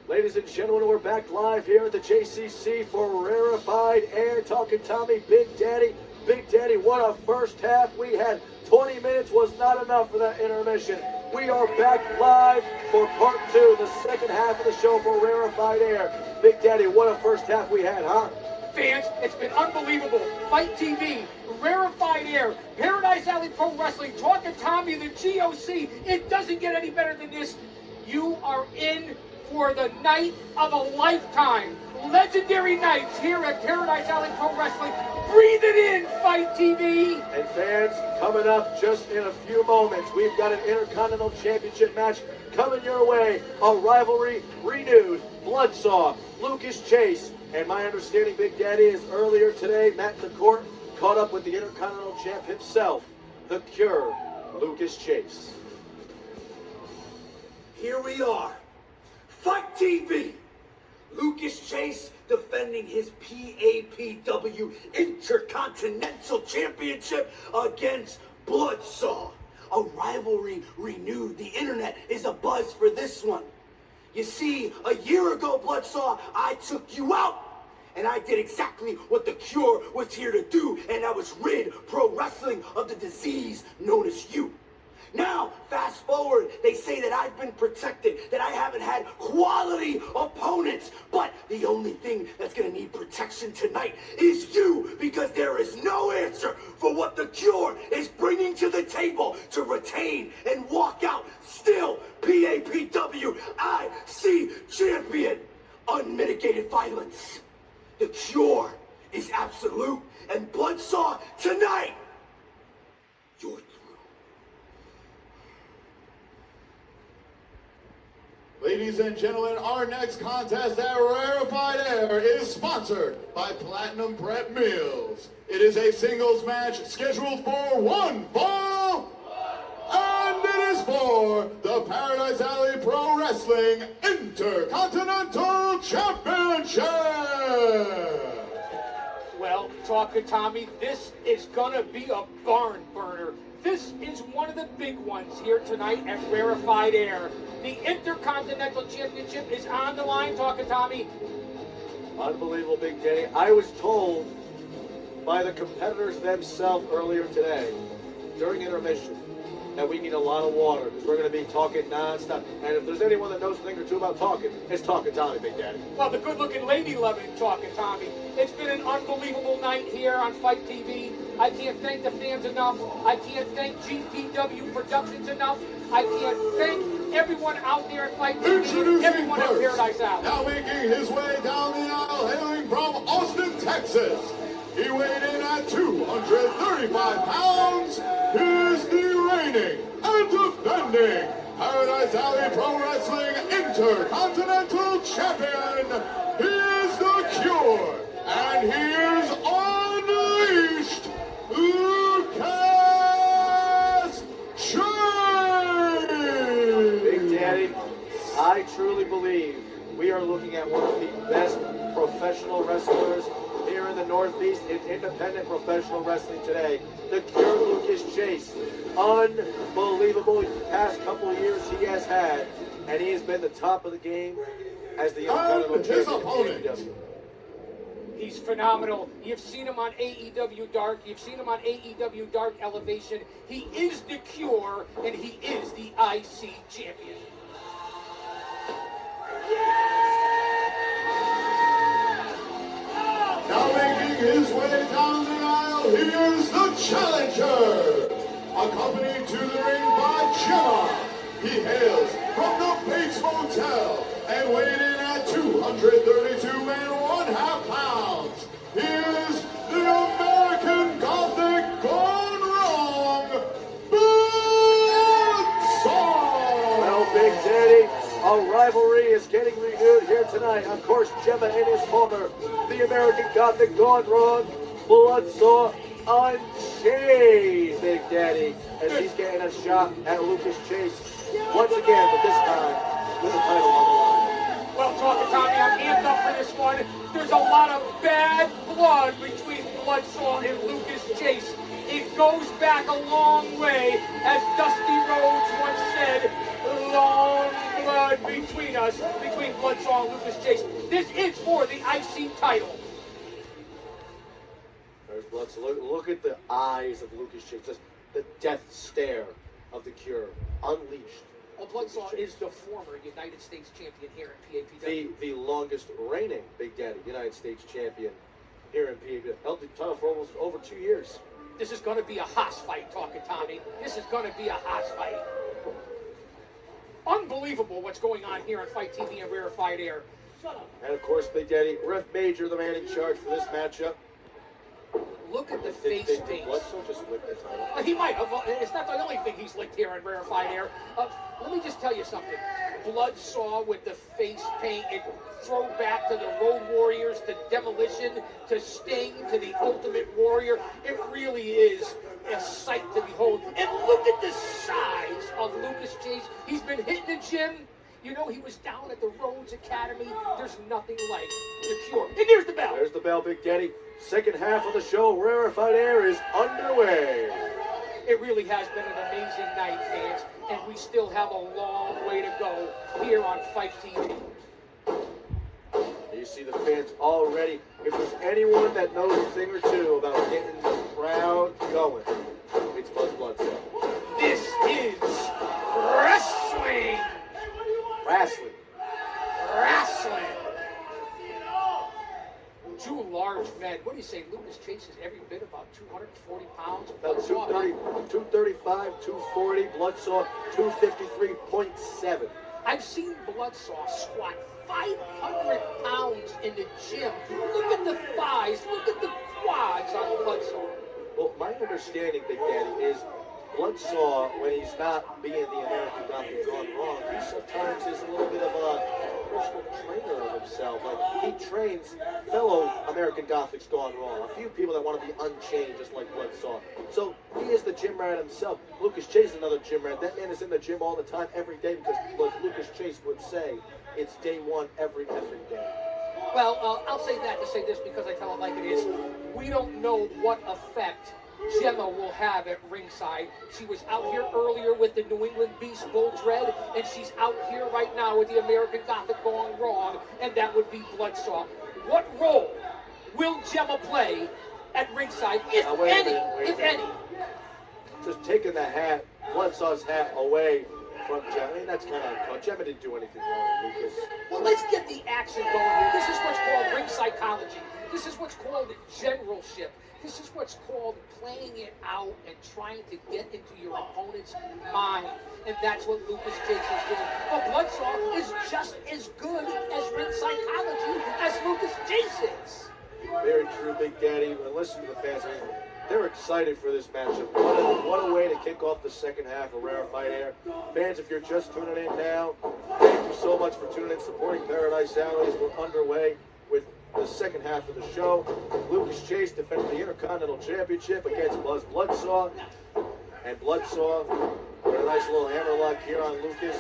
Ladies and gentlemen, we're back live here at the JCC for Rarefied Air. Talking Tommy, Big Daddy. Big Daddy, what a first half we had. 20 minutes was not enough for that intermission. We are back live for part two, the second half of the show for Rarefied Air. Big Daddy, what a first half we had, huh? Fans, it's been unbelievable. Fight TV, Rarefied Air, Paradise Alley Pro Wrestling, Talking Tommy, the GOC. It doesn't get any better than this. You are in for the night of a lifetime. Legendary nights here at Paradise Alley Pro Wrestling. Breathe it in, Fight TV. And fans, coming up just in a few moments, we've got an Intercontinental Championship match coming your way. A rivalry renewed. BloodSaw, Lucas Chase. And my understanding, Big Daddy, is earlier today, Matt McCourt caught up with the Intercontinental Champ himself, the Cure, Lucas Chase. Here we are. Fight TV. Lucas Chase defending his PAPW Intercontinental Championship against BloodSaw. A rivalry renewed. The internet is abuzz for this one. You see, a year ago, BloodSaw, I took you out. And I did exactly what the Cure was here to do. And I was rid pro wrestling of the disease known as you. Now, fast forward, they say that I've been protected, that I haven't had quality opponents. But the only thing that's going to need protection tonight is you, because there is no answer for what the Cure is bringing to the table to retain and walk out still PAPW IC champion. Unmitigated violence. The Cure is absolute, and BloodSaw tonight, you're through. Ladies and gentlemen, our next contest at Rarefied Air is sponsored by Platinum Prep Meals. It is a singles match scheduled for one fall, and it is for the Paradise Alley Pro Wrestling Intercontinental Championship. Well, Talking Tommy, this is gonna be a barn burner. This is one of the big ones here tonight at Rarefied Air. The Intercontinental Championship is on the line, Talking Tommy. Unbelievable, Big Daddy. I was told by the competitors themselves earlier today, during intermission, that we need a lot of water, because we're going to be talking nonstop. And if there's anyone that knows a thing or two about talking, it's Talking Tommy, Big Daddy. Well, the good-looking lady loving Talking Tommy. It's been an unbelievable night here on Fight TV. I can't thank the fans enough. I can't thank GPW Productions enough. I can't thank everyone out there at Fight TV and everyone at Paradise Alley. Now making his way down the aisle, hailing from Austin, Texas. He weighed in at 235 pounds. He is the reigning and defending Paradise Alley Pro Wrestling Intercontinental Champion. He is the Cure, and he is unleashed. Lucas Chase. Big Daddy, I truly believe we are looking at one of the best professional wrestlers here in the Northeast in independent professional wrestling today. The Cure, Lucas Chase. Unbelievable past couple of years he has had, and he has been the top of the game as the Intercontinental Champion. He's phenomenal. You've seen him on AEW Dark. You've seen him on AEW Dark Elevation. He is the Cure, and he is the IC champion. Now making his way down the aisle, he is the challenger. Accompanied to the ring by Gemma. He hails from the Bates Motel and weighed in at 232 and 1/2 pounds. He is the American Gothic gone wrong, BloodSaw. Well, Big Daddy, a rivalry is getting renewed here tonight. Of course, Gemma in his corner. The American Gothic gone wrong, BloodSaw unchained, Big Daddy, as he's getting a shot at Lucas Chase once again, but this time with the title on the line. Well, Talking Tommy, I'm amped up for this one. There's a lot of bad blood between BloodSaw and Lucas Chase. It goes back a long way, as Dusty Rhodes once said, long blood between us, between BloodSaw and Lucas Chase. This is for the IC title. There's BloodSaw. Look at the eyes of Lucas Chase. Just the death stare of the Cure. Unleashed. Well, BloodSaw is the former United States champion here in PAPW. The longest reigning Big Daddy United States champion here in PAPW. Held the title for almost over 2 years. This is going to be a Haas fight, talking Tommy. This is going to be a Haas fight. Unbelievable what's going on here on Fight TV and Rarefied Air. And of course, Big Daddy, Ref Major, the man in charge for this matchup. Look at the face paint. BloodSaw just licked the title. He might have. It's not the only thing he's licked here on Rarefied Air. Let me just tell you something. BloodSaw with the face paint, it throwback to the Road Warriors, to Demolition, to Sting, to the Ultimate Warrior. It really is a sight to behold. And look at the size of Lucas Chase. He's been hitting the gym. You know, he was down at the Rhodes Academy. There's nothing like the Cure. And there's the bell. There's the bell, Big Daddy. Second half of the show, Rarefied Air is underway. It really has been an amazing night, fans, and we still have a long way to go here on Fight TV. You see the fans already. If there's anyone that knows a thing or two about getting the crowd going, it's BloodSaw. This is wrestling. Wrestling. Wrestling. Two large men. What do you say? Lucas Chase is every bit about 240 pounds. About 230, 235, 240. BloodSaw 253.7. I've seen BloodSaw squat 500 pounds in the gym. Look at the thighs. Look at the quads on BloodSaw. Well, my understanding, Big Daddy, is BloodSaw, when he's not being the American Gothic gone wrong, he sometimes is a little bit of a personal trainer of himself. Like, he trains fellow American Gothics gone wrong. A few people that want to be unchained, just like BloodSaw. So, he is the gym rat himself. Lucas Chase is another gym rat. That man is in the gym all the time, every day, because like Lucas Chase would say, it's day one every effing day. Well, I'll say that to say this because I tell it like it is. We don't know what effect Gemma will have at ringside. She was out here earlier with the New England Beast Bull Dread, and she's out here right now with the American Gothic going wrong, and that would be BloodSaw. What role will Gemma play at ringside, if any? Just taking the hat, BloodSaw's hat away from Gemma. I mean, that's kind of uncut. Gemma didn't do anything wrong, Lucas. Well, let's get the action going here. This is what's called ring psychology. This is what's called generalship. This is what's called playing it out and trying to get into your opponent's mind. And that's what Lucas Chase is doing. But BloodSaw is just as good as ring psychology as Lucas Chase is. Very true, Big Daddy. And listen to the fans. I mean, they're excited for this matchup. What a way to kick off the second half of Rarefied Air. Fans, if you're just tuning in now, thank you so much for tuning in, supporting Paradise Alley. We're underway with the second half of the show. Lucas Chase defending the Intercontinental Championship against BloodSaw. And BloodSaw with a nice little hammerlock here on Lucas.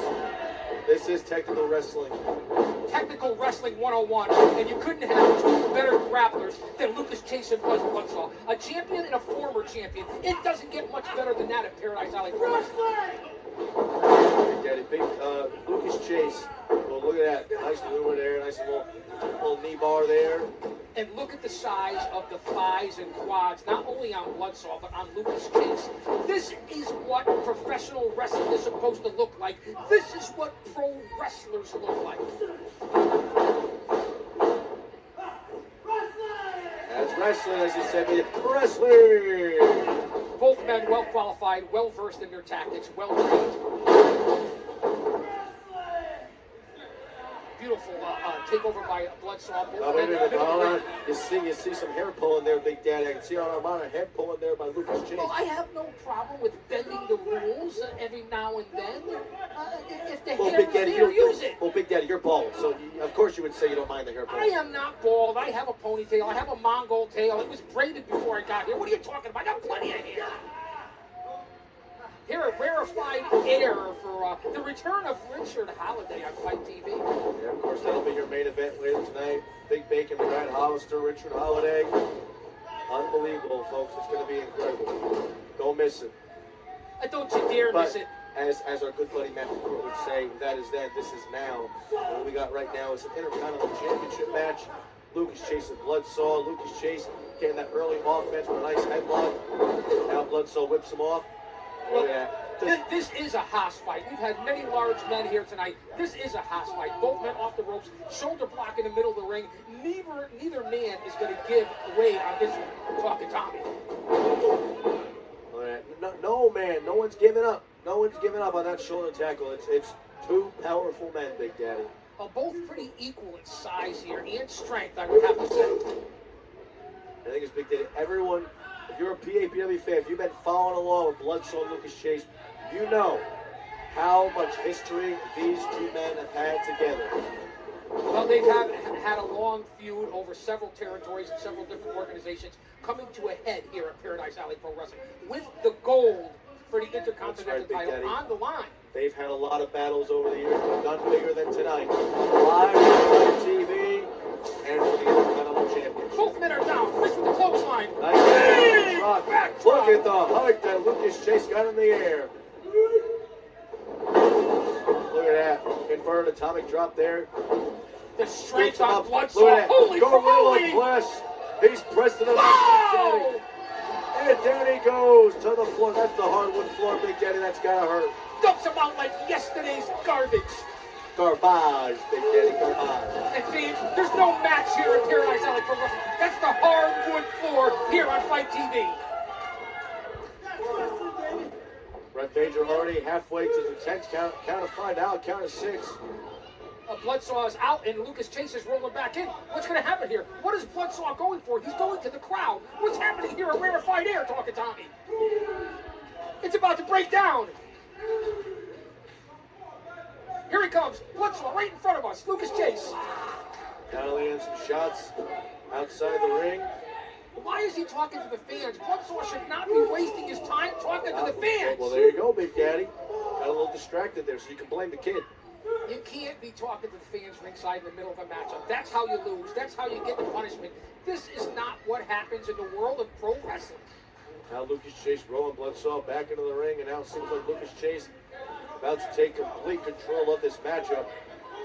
This is technical wrestling. Technical Wrestling 101, and you couldn't have two better grapplers than Lucas Chase and BloodSaw. A champion and a former champion. It doesn't get much better than that at Paradise Alley Pro Wrestling. Big Daddy, Lucas Chase. Well, look at that. Nice maneuver there. Nice little knee bar there. And look at the size of the thighs and quads, not only on BloodSaw, but on Lucas Chase. This is what professional wrestling is supposed to look like. This is what pro wrestlers look like. That's wrestling, as you said. Wrestling! Both men well qualified, well versed in their tactics, well trained. Beautiful takeover by BloodSaw. Wait a minute, hold on. You see some hair pulling there, Big Daddy. I can see an amount of head pulling there by Lucas Chase. Well, I have no problem with bending the rules every now and then. If the hair is there, use it. Well, Big Daddy, you're bald, so of course you would say you don't mind the hair pulling. I am not bald. I have a ponytail. I have a Mongol tail. It was braided before I got here. What are you talking about? I got plenty of hair. Here at Rarefied Air for the return of Richard Holiday on Fight TV. Yeah, of course, that'll be your main event later tonight. Big Bacon, Brad Hollister, Richard Holiday. Unbelievable, folks. It's going to be incredible. Don't miss it. Don't you dare miss it. as our good buddy Matt McCourt would say, that is then, this is now. What we got right now is an Intercontinental Championship match. Lucas Chase and BloodSaw. Lucas Chase getting that early offense with a nice headlock. Now BloodSaw whips him off. Look at that. This is a Haas fight. We've had many large men here tonight. This is a Haas fight. Both men off the ropes, shoulder block in the middle of the ring. Neither man is going to give away on this one. Talking Tommy. No, man, no one's giving up. No one's giving up on that shoulder tackle. It's two powerful men, Big Daddy. Both pretty equal in size here and strength, I would have to say. I think it's Big Daddy. Everyone, if you're a PAPW fan, if you've been following along with BloodSaw and Lucas Chase, you know how much history these two men have had together. Well, they've had a long feud over several territories and several different organizations, coming to a head here at Paradise Alley Pro Wrestling with the gold for the Intercontinental title on the line. They've had a lot of battles over the years, but none bigger than tonight. Live on TV and for the Intercontinental Championship. Both men are down. This with the clothesline. Nice back drop. Look at the height that Lucas Chase got in the air. Look at that. Inverted atomic drop there. The strength on BloodSaw. Holy Gorilla Press. He's pressed it up. Oh! And down he goes to the floor. That's the hardwood floor, Big Daddy. That's gotta hurt. Dumps him out like yesterday's garbage. Garbage, Big Daddy, garbage. And fans, there's no match here at Paradise Alley Pro Wrestling. That's the hardwood floor here on Fight TV. Red Major already halfway to the 10th count. Count of 5 now, count of 6. BloodSaw is out and Lucas Chase is rolling back in. What's going to happen here? What is BloodSaw going for? He's going to the crowd. What's happening here at Rarefied Air, Talking Tommy? It's about to break down. Here he comes. BloodSaw right in front of us. Lucas Chase. Natalie in some shots outside the ring. Why is he talking to the fans? BloodSaw should not be wasting his time talking to the fans. Well, there you go, Big Daddy. Got a little distracted there, so you can blame the kid. You can't be talking to the fans ringside in the middle of a matchup. That's how you lose. That's how you get the punishment. This is not what happens in the world of pro wrestling. Now Lucas Chase rolling BloodSaw back into the ring, and now it seems like Lucas Chase about to take complete control of this matchup.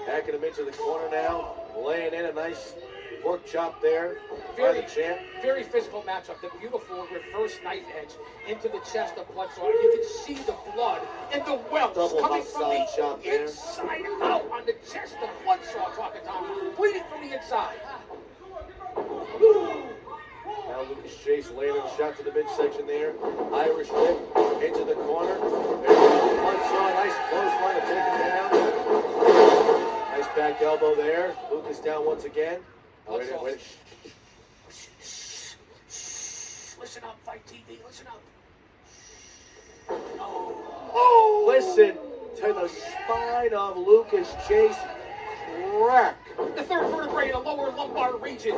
Backing him into the corner now, laying in a nice pork chop there by the champ. Very physical matchup. The beautiful reverse knife edge into the chest of BloodSaw. You can see the blood and the welts coming from the inside out on the chest of BloodSaw, Talking Tommy, bleeding from the inside. Now Lucas Chase laying a shot to the midsection there. Irish whip into the corner. There's BloodSaw, nice clothesline to take him down. Nice back elbow there. Lucas down once again. Wait. Listen up, Fight TV. Listen up. Oh! Listen to the spine of Lucas Chase crack. The third vertebrae in the lower lumbar region.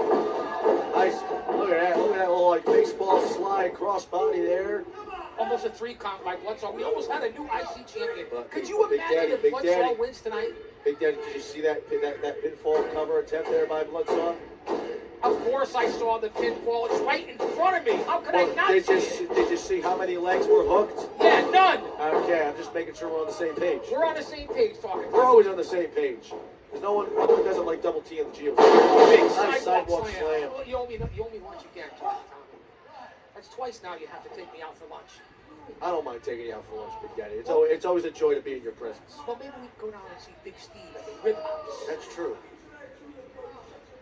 Nice. Look at that. Look at that little like baseball slide crossbody there. Almost a 3 count by BloodSaw. We almost had a new IC champion. Could you Big imagine Daddy, if BloodSaw wins tonight? Big Daddy, did you see that pinfall cover attempt there by BloodSaw? Of course I saw the pinfall. It's right in front of me. How could I not see it? Did you see how many legs were hooked? Yeah, none. Okay, I'm just making sure we're on the same page. We're on the same page, Talking. We're always on the same page. Because no one doesn't like double T in the GOC. Big Nice sidewalk slam. Well, you owe me lunch again, Talking Tommy. That's twice now you have to take me out for lunch. I don't mind taking you out for lunch, Big Daddy. It's always a joy to be in your presence. Well, maybe we can go down and see Big Steve at the Rib House. That's true.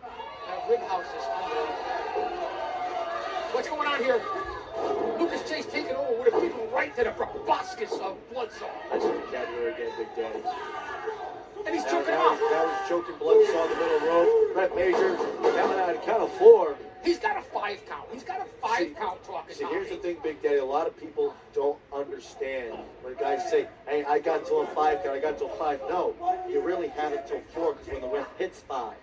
That Rib House is unbelievable. What's going on here? Lucas Chase taking over with a big right to the proboscis of BloodSaw. Nice vocabulary again, Big Daddy. And he's choking him out. Now he's choking BloodSaw in the middle rope. Red Major down on count of 4. He's got a 5 count. He's got a 5 count, Talking. See, here's the thing, Big Daddy. A lot of people don't understand when guys say, hey, I got to a 5 count, I got to a 5. No, you really have it till 4 because when the ref hits 5,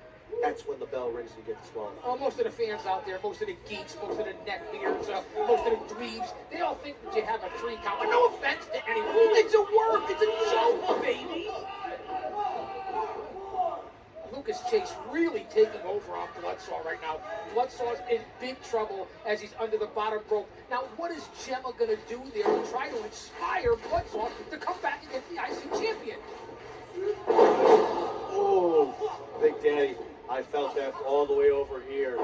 that's when the bell rings and you get disqualified. Well, most of the fans out there, most of the geeks, most of the neckbeards, most of the dweebs, they all think that you have a 3 count. But no offense to anyone. It's a work. It's a joke, baby. Lucas Chase really taking over on BloodSaw right now. BloodSaw's in big trouble as he's under the bottom rope. Now, what is Gemma going to do there to try to inspire BloodSaw to come back and get the IC champion? Oh, Big Daddy, I felt that all the way over here.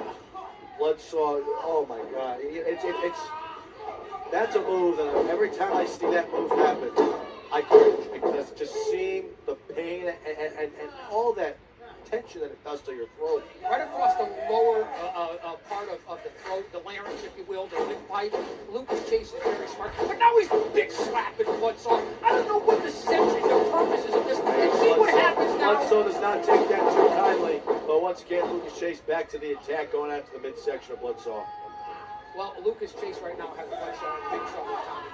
BloodSaw, oh my God, it's that's a move that every time I see that move happen, I cringe because just seeing the pain and all that tension that it does to your throat. Right across the lower part of the throat, the larynx, if you will, the windpipe. Lucas Chase is very smart. But now he's big slapping BloodSaw. I don't know what the sense and the purposes of this. And see what happens now. BloodSaw does not take that too kindly. But once again, Lucas Chase back to the attack, going after the midsection of BloodSaw. Well, Lucas Chase right now has BloodSaw in big trouble, Tommy.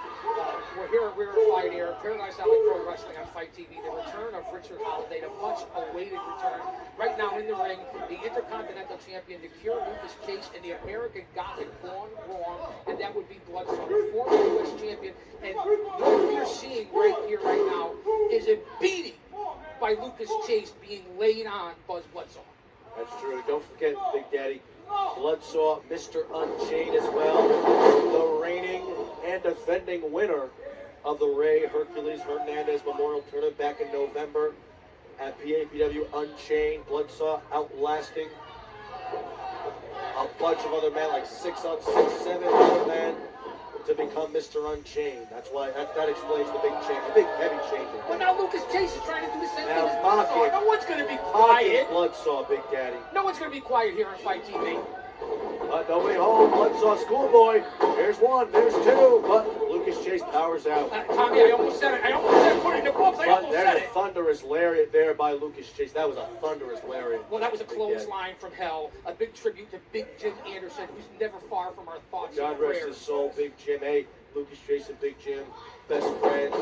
We're here at Rarefied Air, Paradise Alley Pro Wrestling on Fight TV. The return of Richard Holiday, the much-awaited return. Right now in the ring, the Intercontinental Champion, the Cure Lucas Chase, and the American got it gone wrong, and that would be BloodSaw, the former U.S. champion. And what we are seeing right here, right now, is a beating by Lucas Chase being laid on BloodSaw. That's true. Don't forget, Big Daddy, BloodSaw, Mr. Unchained as well, the reigning and defending winner of the Ray Hercules Hernandez Memorial Tournament back in November at PAPW. Unchained, BloodSaw outlasting a bunch of other men, like 6 on 6, 7 other men, to become Mr. Unchained. That's why that explains the big change, the big heavy change. Well, now Lucas Chase is trying to do the same thing Now as BloodSaw. No one's going to be quiet. BloodSaw, Big Daddy. No one's going to be quiet here on Fight TV. Nobody home. BloodSaw schoolboy. There's one. There's two. But Lucas Chase powers out. Tommy, I almost said it. I almost said put it in the books. I almost said There's it. a thunderous lariat there by Lucas Chase. That was a thunderous lariat. Well, that was a clothesline from hell. A big tribute to Big Jim Anderson, who's never far from our thoughts God and rest prayers. his soul, Big Jim. Hey, Lucas Chase and Big Jim, best friends.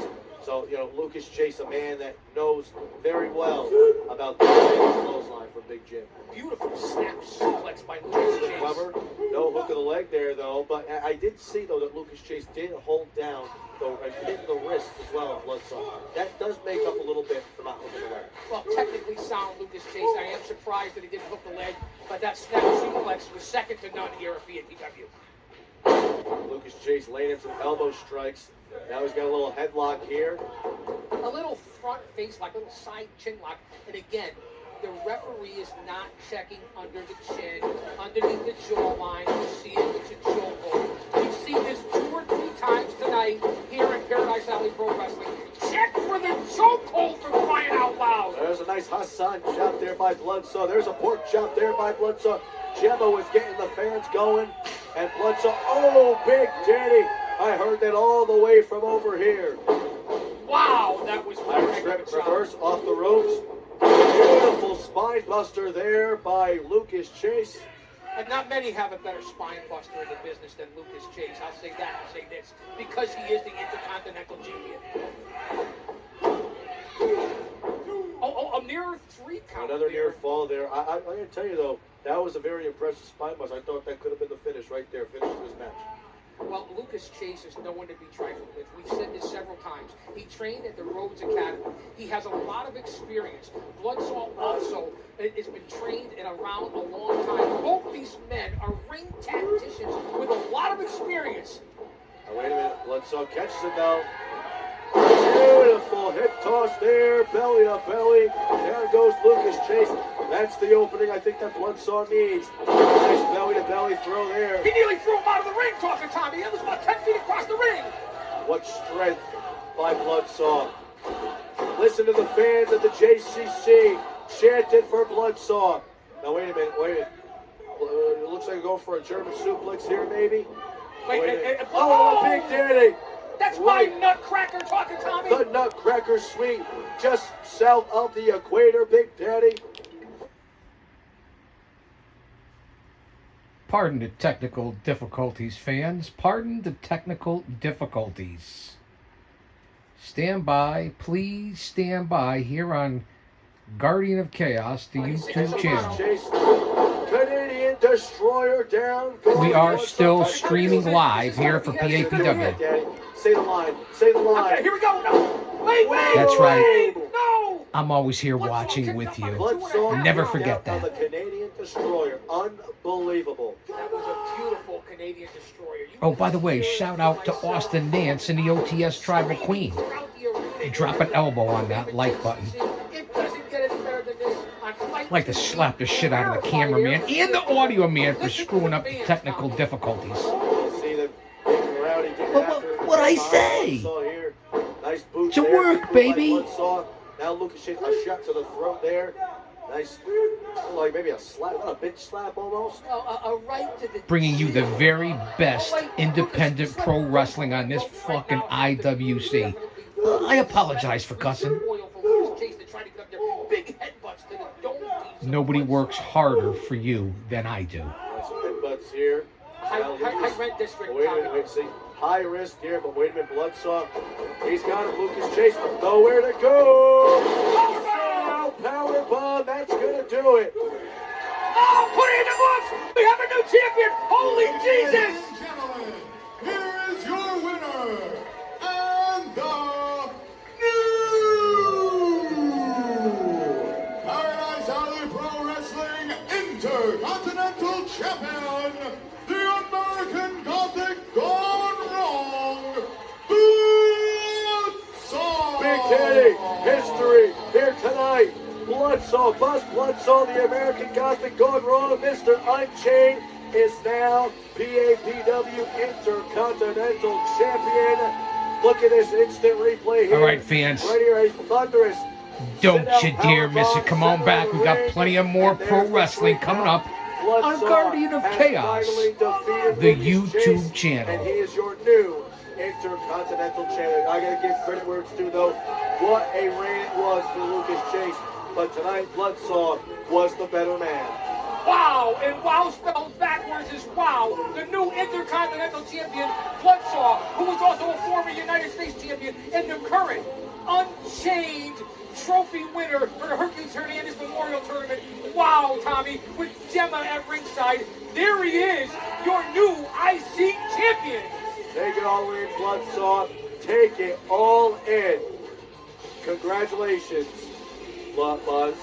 So, Lucas Chase, a man that knows very well about the clothesline from Big Jim. Beautiful snap suplex by Lucas Chase. Clever. No hook of the leg there, though. But I did see, though, that Lucas Chase did hold down and hit the wrist as well of BloodSaw. That does make up a little bit for not hooking the leg. Well, technically sound Lucas Chase. I am surprised that he didn't hook the leg, but that snap suplex was second to none here at BAPW. Lucas Chase laying in some elbow strikes. Now he's got a little headlock here. A little front face lock, a little side chin lock. And again, the referee is not checking under the chin, underneath the jawline. You see it, it's a chokehold. We've seen this 2 or 3 times tonight here at Paradise Alley Pro Wrestling. Check for the chokehold, for crying out loud. There's a nice Hassan chop there by BloodSaw. There's a pork chop there by BloodSaw. Gemma was getting the fans going. And BloodSaw, oh, Big Daddy. I heard that all the way from over here. Wow, that was one Irish heck of a shot. reverse off the ropes. Beautiful spine buster there by Lucas Chase. And not many have a better spine buster in the business than Lucas Chase. I'll say that, I'll say this. Because he is the Intercontinental Champion. Oh, a near 3 count. Another there. near fall there. I got to tell you, though, that was a very impressive spine buster. I thought that could have been the finish right there, finish to this match. Well, Lucas Chase is no one to be trifled with. We've said this several times. He trained at the Rhodes Academy. He has a lot of experience. BloodSaw also has been trained and around a long time. Both these men are ring tacticians with a lot of experience. Now, wait a minute. BloodSaw catches it, though. Beautiful hip toss there, belly to belly. There goes Lucas Chase. That's the opening I think that BloodSaw needs. Nice belly to belly throw there. He nearly threw him out of the ring, talking Tommy. It was about 10 feet across the ring. What strength by BloodSaw. Listen to the fans at the JCC chanting for BloodSaw. Now wait a minute, it looks like we're going for a German suplex here, maybe. Wait, oh, Big Daddy. That's my nutcracker talking Tommy. The Nutcracker Suite, just south of the equator, Big Daddy. Pardon the technical difficulties, fans. Pardon the technical difficulties. Stand by, please stand by here on Guardian of Chaos, the YouTube channel. Chase, Canadian Destroyer down. We are still streaming live here for PAPW. Say the line. Say the line. Okay, here we go. No. Wait. That's right. No. I'm always here watching with you. Bloodsaw Never took forget down that. The Canadian Destroyer. Unbelievable. That was a beautiful Canadian destroyer. You Oh, by the way, shout out to Austin Nance and the OTS Tribal Queen. Drop an elbow on that like button. It doesn't get any better than this on Fight I'd like to TV. slap the shit out of the cameraman and the audio man for screwing up the technical difficulties. You see the big rowdy getting Well, after it. what'd I say? Bloodsaw here. Nice boot It's a there. work, By baby. Bloodsaw. Now Lucas Chase, a shot to the throat there. Nice, like maybe a slap, not a bitch slap almost. A right to the Bringing you the chin. very best independent pro wrestling on this fucking IWC. I apologize for cussing. Nobody works harder for you than I do. Nice headbutts here. Now High Lucas- rent district. Wait a minute, wait, see. High risk here, but wait a minute, Bloodsaw. He's got him, Lucas Chase. Nowhere to go. Power bomb, that's gonna do it. Oh, put it in the books! We have a new champion! Holy Jesus! Ladies and gentlemen, here is your winner and the new Paradise Alley Pro Wrestling Intercontinental Champion, the American Gothic gone wrong, BloodSaw. Big Daddy, history here tonight. Bloodsaw, Bust Bloodsaw, the American Gothic gone wrong. Mr. Unchained is now PAPW Intercontinental Champion. Look at this instant replay here. All right, fans. Right here, a thunderous. Don't sit-out you dare powerbomb, miss it. Come on center back. of We the got ring. plenty of more And pro there's the wrestling three coming count. up Bloodsaw on Guardian of has Chaos, finally defeated the Lucas YouTube Chase, channel. and he is your new Intercontinental Champion. I gotta give credit where it's due, though. What a reign it was for Lucas Chase. But tonight, Bloodsaw was the better man. Wow, and wow spelled backwards is wow. The new Intercontinental Champion, Bloodsaw, who was also a former United States Champion, and the current Unchained Trophy winner for the Hercules Hernandez Memorial Tournament. Wow, Tommy, with Gemma at ringside. There he is, your new IC champion. Take it all in, Bloodsaw. Take it all in. Congratulations, Buzz.